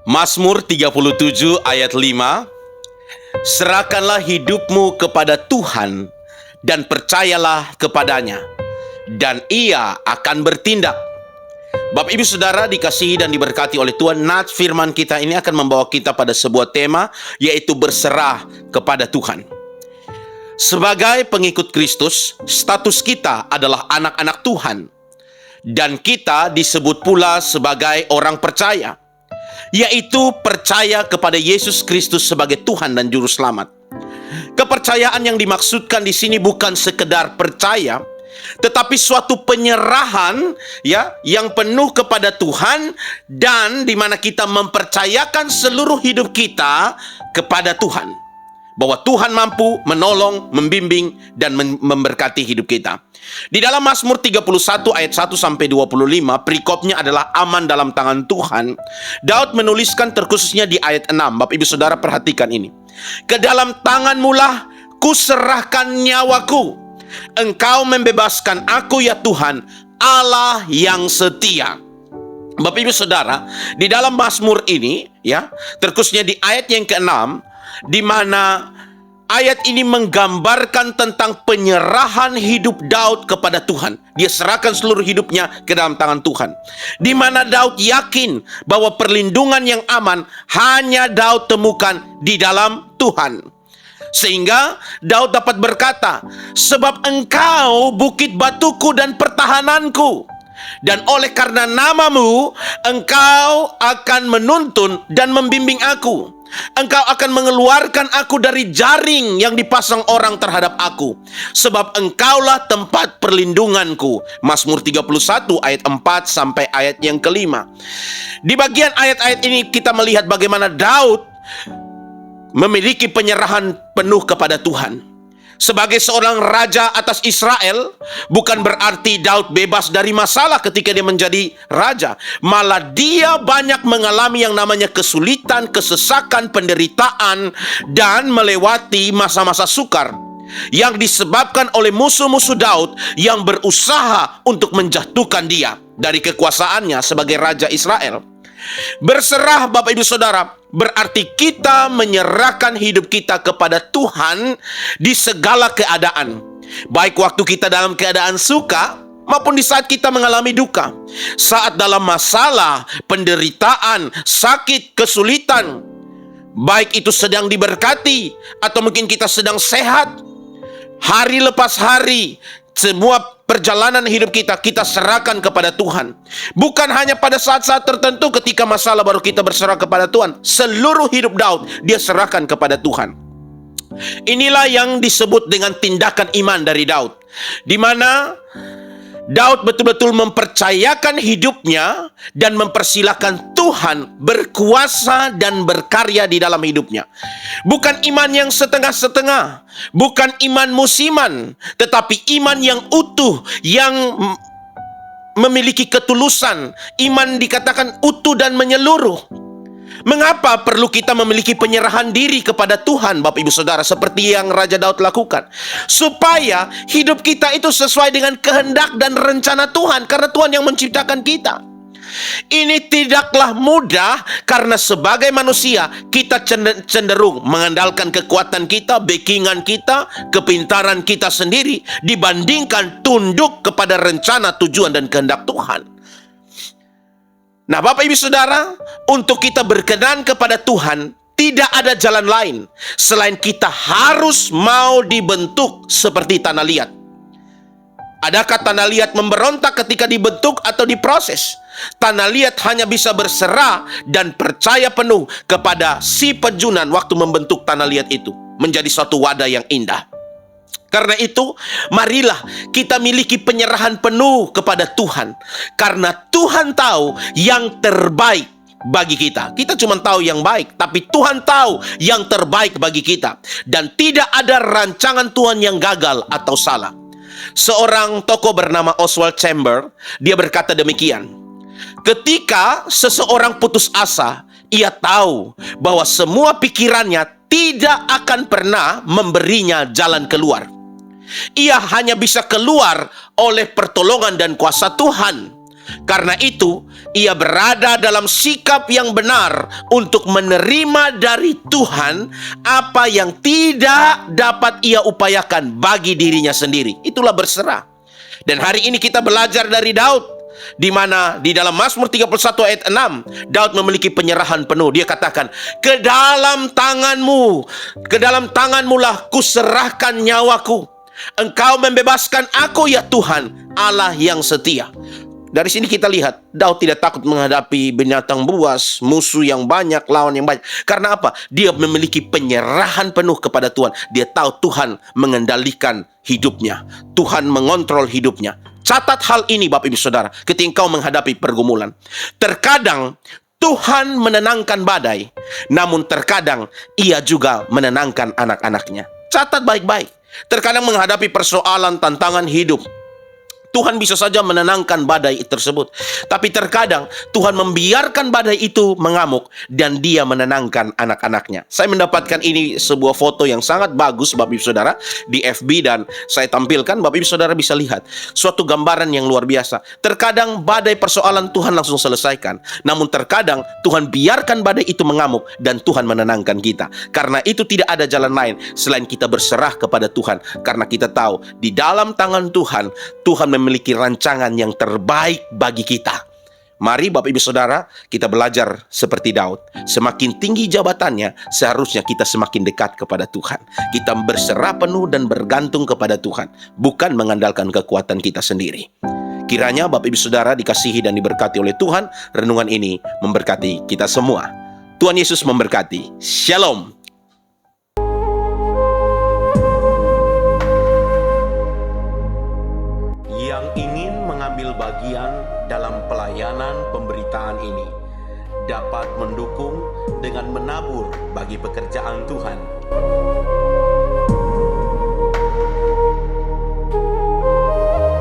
Mazmur 37 ayat 5, serahkanlah hidupmu kepada Tuhan dan percayalah kepadanya, dan Ia akan bertindak. Bapak Ibu Saudara dikasihi dan diberkati oleh Tuhan, nats firman kita ini akan membawa kita pada sebuah tema, yaitu berserah kepada Tuhan. Sebagai pengikut Kristus, status kita adalah anak-anak Tuhan, dan kita disebut pula sebagai orang percaya, yaitu percaya kepada Yesus Kristus sebagai Tuhan dan Juru Selamat. Kepercayaan yang dimaksudkan di sini bukan sekedar percaya, tetapi suatu penyerahan yang penuh kepada Tuhan, dan di mana kita mempercayakan seluruh hidup kita kepada Tuhan, bahwa Tuhan mampu menolong, membimbing, dan memberkati hidup kita. Di dalam Mazmur 31 ayat 1-25, perikopnya adalah aman dalam tangan Tuhan. Daud menuliskan terkhususnya di ayat 6. Bapak Ibu Saudara perhatikan ini. Ke dalam tanganmu lah kuserahkan nyawaku. Engkau membebaskan aku ya Tuhan, Allah yang setia. Bapak Ibu Saudara, di dalam Mazmur ini terkhususnya di ayat yang ke-6, di mana ayat ini menggambarkan tentang penyerahan hidup Daud kepada Tuhan. Dia serahkan seluruh hidupnya ke dalam tangan Tuhan. Di mana Daud yakin bahwa perlindungan yang aman hanya Daud temukan di dalam Tuhan. Sehingga Daud dapat berkata, sebab engkau bukit batuku dan pertahananku, dan oleh karena namamu, engkau akan menuntun dan membimbing aku. Engkau akan mengeluarkan aku dari jaring yang dipasang orang terhadap aku, sebab engkaulah tempat perlindunganku. Mazmur 31 ayat 4 sampai ayat yang ke-5. Di bagian ayat-ayat ini kita melihat bagaimana Daud memiliki penyerahan penuh kepada Tuhan. Sebagai seorang raja atas Israel, bukan berarti Daud bebas dari masalah ketika dia menjadi raja. Malah dia banyak mengalami yang namanya kesulitan, kesesakan, penderitaan, dan melewati masa-masa sukar yang disebabkan oleh musuh-musuh Daud yang berusaha untuk menjatuhkan dia dari kekuasaannya sebagai raja Israel. Berserah, Bapak Ibu Saudara, berarti kita menyerahkan hidup kita kepada Tuhan di segala keadaan, baik waktu kita dalam keadaan suka maupun di saat kita mengalami duka, saat dalam masalah, penderitaan, sakit, kesulitan, baik itu sedang diberkati atau mungkin kita sedang sehat. Hari lepas hari, semua perjalanan hidup kita serahkan kepada Tuhan. Bukan hanya pada saat-saat tertentu ketika masalah baru kita berserah kepada Tuhan. Seluruh hidup Daud dia serahkan kepada Tuhan. Inilah yang disebut dengan tindakan iman dari Daud, di mana Daud betul-betul mempercayakan hidupnya dan mempersilahkan Tuhan berkuasa dan berkarya di dalam hidupnya. Bukan iman yang setengah-setengah, bukan iman musiman, tetapi iman yang utuh, yang memiliki ketulusan. Iman dikatakan utuh dan menyeluruh. Mengapa perlu kita memiliki penyerahan diri kepada Tuhan, Bapak Ibu Saudara, seperti yang Raja Daud lakukan? Supaya hidup kita itu sesuai dengan kehendak dan rencana Tuhan, karena Tuhan yang menciptakan kita. Ini tidaklah mudah, karena sebagai manusia kita cenderung mengandalkan kekuatan kita, backingan kita, kepintaran kita sendiri, dibandingkan tunduk kepada rencana, tujuan, dan kehendak Tuhan. Nah, Bapak Ibu Saudara, untuk kita berkenan kepada Tuhan, tidak ada jalan lain selain kita harus mau dibentuk seperti tanah liat. Adakah tanah liat memberontak ketika dibentuk atau diproses? Tanah liat hanya bisa berserah dan percaya penuh kepada si pejunan waktu membentuk tanah liat itu menjadi suatu wadah yang indah. Karena itu, marilah kita miliki penyerahan penuh kepada Tuhan. Karena Tuhan tahu yang terbaik bagi kita. Kita cuma tahu yang baik, tapi Tuhan tahu yang terbaik bagi kita. Dan tidak ada rancangan Tuhan yang gagal atau salah. Seorang tokoh bernama Oswald Chambers, dia berkata demikian. Ketika seseorang putus asa, ia tahu bahwa semua pikirannya tidak akan pernah memberinya jalan keluar. Ia hanya bisa keluar oleh pertolongan dan kuasa Tuhan. Karena itu, ia berada dalam sikap yang benar untuk menerima dari Tuhan apa yang tidak dapat ia upayakan bagi dirinya sendiri. Itulah berserah. Dan hari ini kita belajar dari Daud, di mana di dalam Mazmur 31 ayat 6, Daud memiliki penyerahan penuh. Dia katakan, ke dalam tanganmu lah kuserahkan nyawaku. Engkau membebaskan aku ya Tuhan, Allah yang setia. Dari sini kita lihat, Daud tidak takut menghadapi binatang buas, musuh yang banyak, lawan yang banyak. Karena apa? Dia memiliki penyerahan penuh kepada Tuhan. Dia tahu Tuhan mengendalikan hidupnya. Tuhan mengontrol hidupnya. Catat hal ini Bapak Ibu Saudara, ketika engkau menghadapi pergumulan. Terkadang Tuhan menenangkan badai, namun terkadang ia juga menenangkan anak-anaknya. Catat baik-baik. Terkadang menghadapi persoalan, tantangan hidup, Tuhan bisa saja menenangkan badai tersebut. Tapi terkadang Tuhan membiarkan badai itu mengamuk dan dia menenangkan anak-anaknya. Saya mendapatkan ini sebuah foto yang sangat bagus Bapak Ibu Saudara di FB, dan saya tampilkan. Bapak Ibu Saudara bisa lihat suatu gambaran yang luar biasa. Terkadang badai persoalan Tuhan langsung selesaikan, namun terkadang Tuhan biarkan badai itu mengamuk dan Tuhan menenangkan kita. Karena itu tidak ada jalan lain selain kita berserah kepada Tuhan. Karena kita tahu di dalam tangan Tuhan, Tuhan memiliki rancangan yang terbaik bagi kita. Mari Bapak Ibu Saudara, kita belajar seperti Daud. Semakin tinggi jabatannya, seharusnya kita semakin dekat kepada Tuhan. Kita berserah penuh dan bergantung kepada Tuhan, bukan mengandalkan kekuatan kita sendiri. Kiranya Bapak Ibu Saudara dikasihi dan diberkati oleh Tuhan. Renungan ini memberkati kita semua. Tuhan Yesus memberkati. Shalom. Bagian dalam pelayanan pemberitaan ini dapat mendukung dengan menabur bagi pekerjaan Tuhan.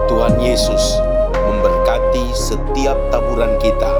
Tuhan Yesus memberkati setiap taburan kita.